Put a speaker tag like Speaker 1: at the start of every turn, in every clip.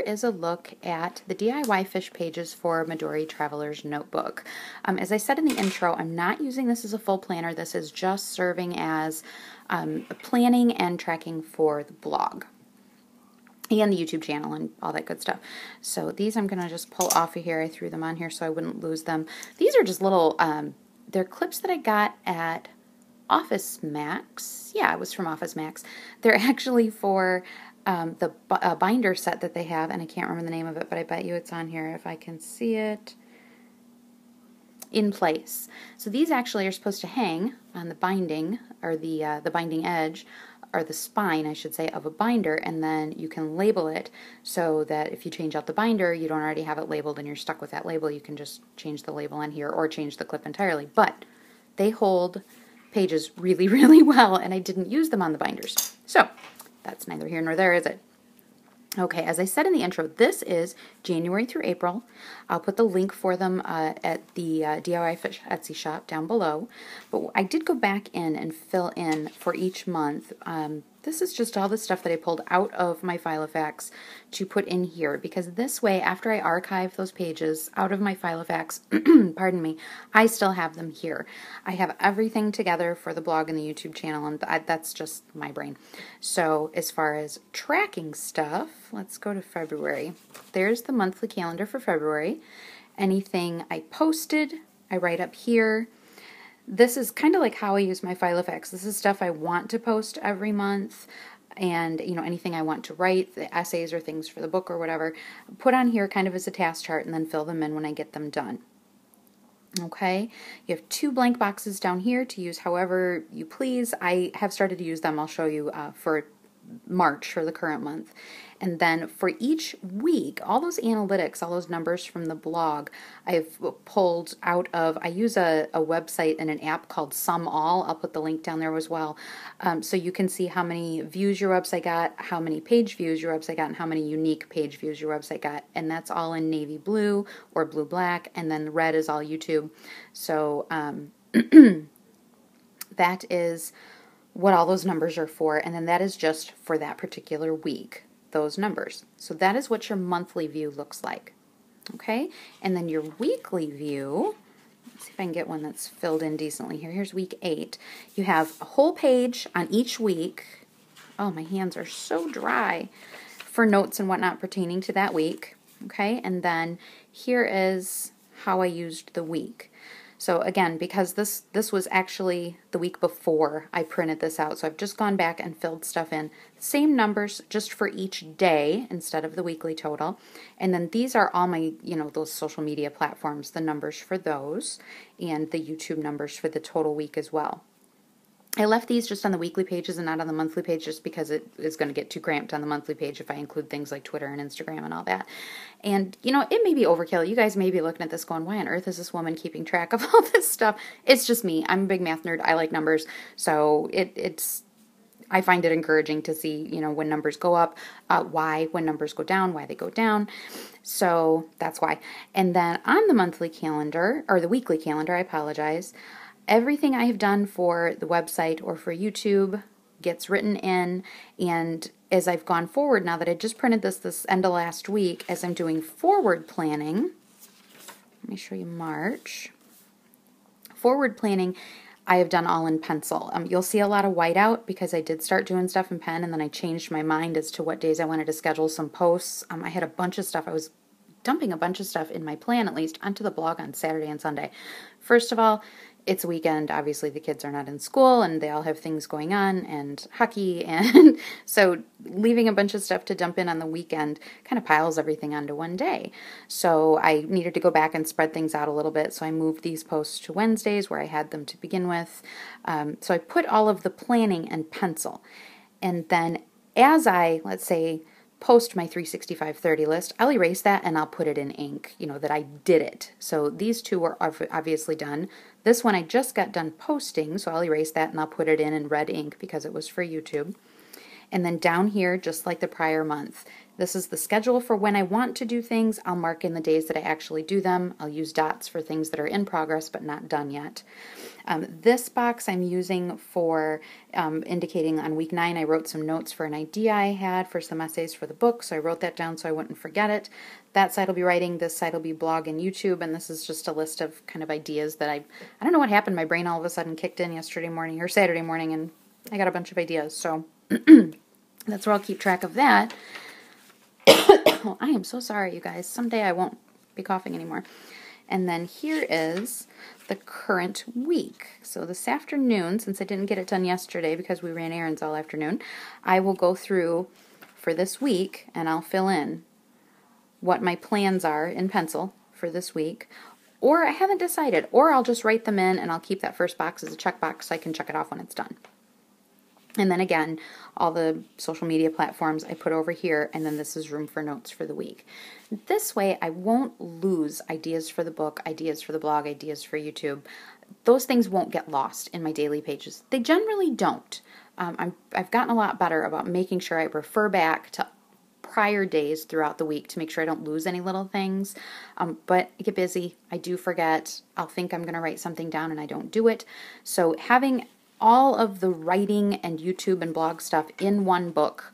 Speaker 1: is a look at the DIYFish pages for Midori Traveler's Notebook. As I said in the intro, I'm not using this as a full planner. This is just serving as planning and tracking for the blog and the YouTube channel and all that good stuff. So these I'm going to just pull off of here. I threw them on here so I wouldn't lose them. These are just little, they're clips that I got at Office Max. Yeah, it was from Office Max. They're actually for the binder set that they have, and I can't remember the name of it, but I bet you it's on here if I can see it. In Place. So these actually are supposed to hang on the binding, or the binding edge, or the spine, I should say, of a binder, and then you can label it so that if you change out the binder, you don't already have it labeled and you're stuck with that label. You can just change the label on here or change the clip entirely. But they hold pages really, really well, and I didn't use them on the binders. So that's neither here nor there, is it? Okay, as I said in the intro, this is January through April. I'll put the link for them at the DIYFish Etsy shop down below. But I did go back in and fill in for each month. This is just all the stuff that I pulled out of my Filofax to put in here, because this way, after I archive those pages out of my Filofax, pardon me, I still have them here. I have everything together for the blog and the YouTube channel, and that's just my brain. So as far as tracking stuff, let's go to February. There's the monthly calendar for February. Anything I posted, I write up here. This is kind of like how I use my Filofax. This is stuff I want to post every month, and anything I want to write, the essays or things for the book or whatever, put on here kind of as a task chart and then fill them in when I get them done. Okay, you have 2 blank boxes down here to use however you please. I have started to use them. I'll show you for March, for the current month. And then for each week, all those analytics, all those numbers from the blog, I've pulled out of, I use a website and an app called Sum All. I'll put the link down there as well. So you can see how many views your website got, how many page views your website got, and how many unique page views your website got. And that's all in navy blue or blue black, and then the red is all YouTube. So that is what all those numbers are for, and then that is just for that particular week, those numbers. So that is what your monthly view looks like. Okay, and then your weekly view, let's see if I can get one that's filled in decently here. Here's week 8. You have a whole page on each week. Oh, my hands are so dry, for notes and whatnot pertaining to that week. Okay, and then here is how I used the week. So again, because this was actually the week before I printed this out, so I've just gone back and filled stuff in. Same numbers just for each day instead of the weekly total. And then these are all my, those social media platforms, the numbers for those, and the YouTube numbers for the total week as well. I left these just on the weekly pages and not on the monthly page just because it is going to get too cramped on the monthly page if I include things like Twitter and Instagram and all that. And, it may be overkill. You guys may be looking at this going, why on earth is this woman keeping track of all this stuff? It's just me. I'm a big math nerd. I like numbers. So I find it encouraging to see, when numbers go up, why, when numbers go down, why they go down. So that's why. And then on the monthly calendar, or the weekly calendar, I apologize, everything I have done for the website or for YouTube gets written in, and as I've gone forward, now that I just printed this end of last week, as I'm doing forward planning, let me show you March. Forward planning, I have done all in pencil. You'll see a lot of whiteout because I did start doing stuff in pen, and then I changed my mind as to what days I wanted to schedule some posts. I had a bunch of stuff. I was dumping a bunch of stuff in my plan, at least, onto the blog on Saturday and Sunday. First of all, it's a weekend. Obviously, the kids are not in school, and they all have things going on, and hockey, and so leaving a bunch of stuff to dump in on the weekend kind of piles everything onto one day. So I needed to go back and spread things out a little bit, so I moved these posts to Wednesdays where I had them to begin with. So I put all of the planning in pencil, and then as I, let's say, post my 365/30 list, I'll erase that and I'll put it in ink, that I did it. So these two were obviously done. This one I just got done posting, so I'll erase that and I'll put it in red ink because it was for YouTube. And then down here, just like the prior month, This is the schedule for when I want to do things. I'll mark in the days that I actually do them. I'll use dots for things that are in progress but not done yet. This box I'm using for indicating on week 9 I wrote some notes for an idea I had for some essays for the book, so I wrote that down so I wouldn't forget it. That side will be writing, this side will be blog and YouTube, and this is just a list of kind of ideas that I don't know what happened. My brain all of a sudden kicked in yesterday morning or Saturday morning, and I got a bunch of ideas, so that's where I'll keep track of that. I am so sorry, you guys. Someday I won't be coughing anymore. And then here is the current week. So this afternoon, since I didn't get it done yesterday because we ran errands all afternoon, I will go through for this week and I'll fill in what my plans are in pencil for this week. Or I haven't decided. Or I'll just write them in and I'll keep that first box as a checkbox so I can check it off when it's done. And then again, all the social media platforms I put over here, and then this is room for notes for the week. This way I won't lose ideas for the book, ideas for the blog, ideas for YouTube. Those things won't get lost in my daily pages. They generally don't. I've gotten a lot better about making sure I refer back to prior days throughout the week to make sure I don't lose any little things. But I get busy. I do forget. I'll think I'm going to write something down and I don't do it. So having all of the writing and YouTube and blog stuff in one book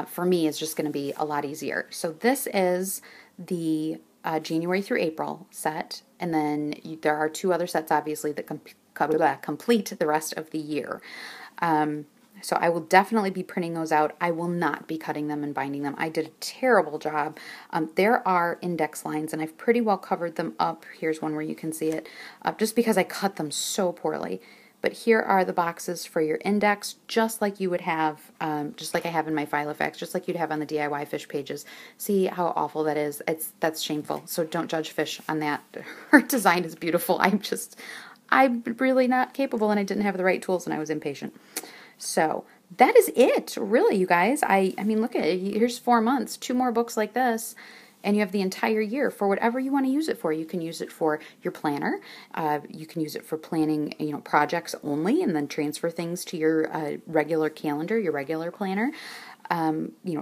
Speaker 1: for me is just going to be a lot easier. So this is the January through April set, and then there are 2 other sets obviously that complete the rest of the year. So I will definitely be printing those out. I will not be cutting them and binding them. I did a terrible job. There are index lines, and I've pretty well covered them up. Here's one where you can see it, just because I cut them so poorly. But here are the boxes for your index, just like you would have, just like I have in my Filofax, just like you'd have on the DIYFish pages. See how awful that is? That's shameful. So don't judge Fish on that. Her design is beautiful. I'm really not capable, and I didn't have the right tools, and I was impatient. So that is it, really, you guys. I mean, look at it. Here's 4 months, 2 more books like this. And you have the entire year for whatever you want to use it for. You can use it for your planner. You can use it for planning, projects only, and then transfer things to your regular calendar, your regular planner.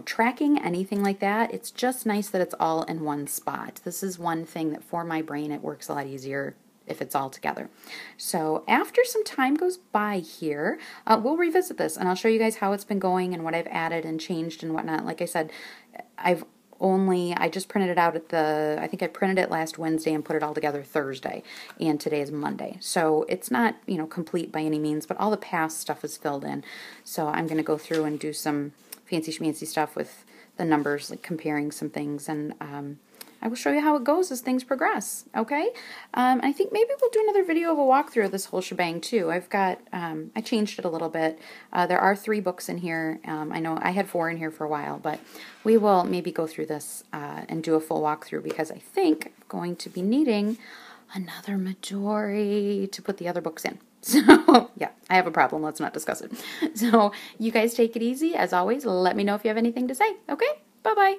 Speaker 1: Tracking, anything like that. It's just nice that it's all in one spot. This is one thing that for my brain, it works a lot easier if it's all together. So after some time goes by here, we'll revisit this, and I'll show you guys how it's been going and what I've added and changed and whatnot. Like I said, I just printed it out I think I printed it last Wednesday and put it all together Thursday, and today is Monday. So it's not, complete by any means, but all the past stuff is filled in. So I'm going to go through and do some fancy schmancy stuff with the numbers, like comparing some things, and I will show you how it goes as things progress, okay? I think maybe we'll do another video of a walkthrough of this whole shebang, too. I changed it a little bit. There are 3 books in here. I know I had 4 in here for a while, but we will maybe go through this and do a full walkthrough, because I think I'm going to be needing another Midori to put the other books in. So, yeah, I have a problem. Let's not discuss it. So, you guys take it easy. As always, let me know if you have anything to say, okay? Bye-bye.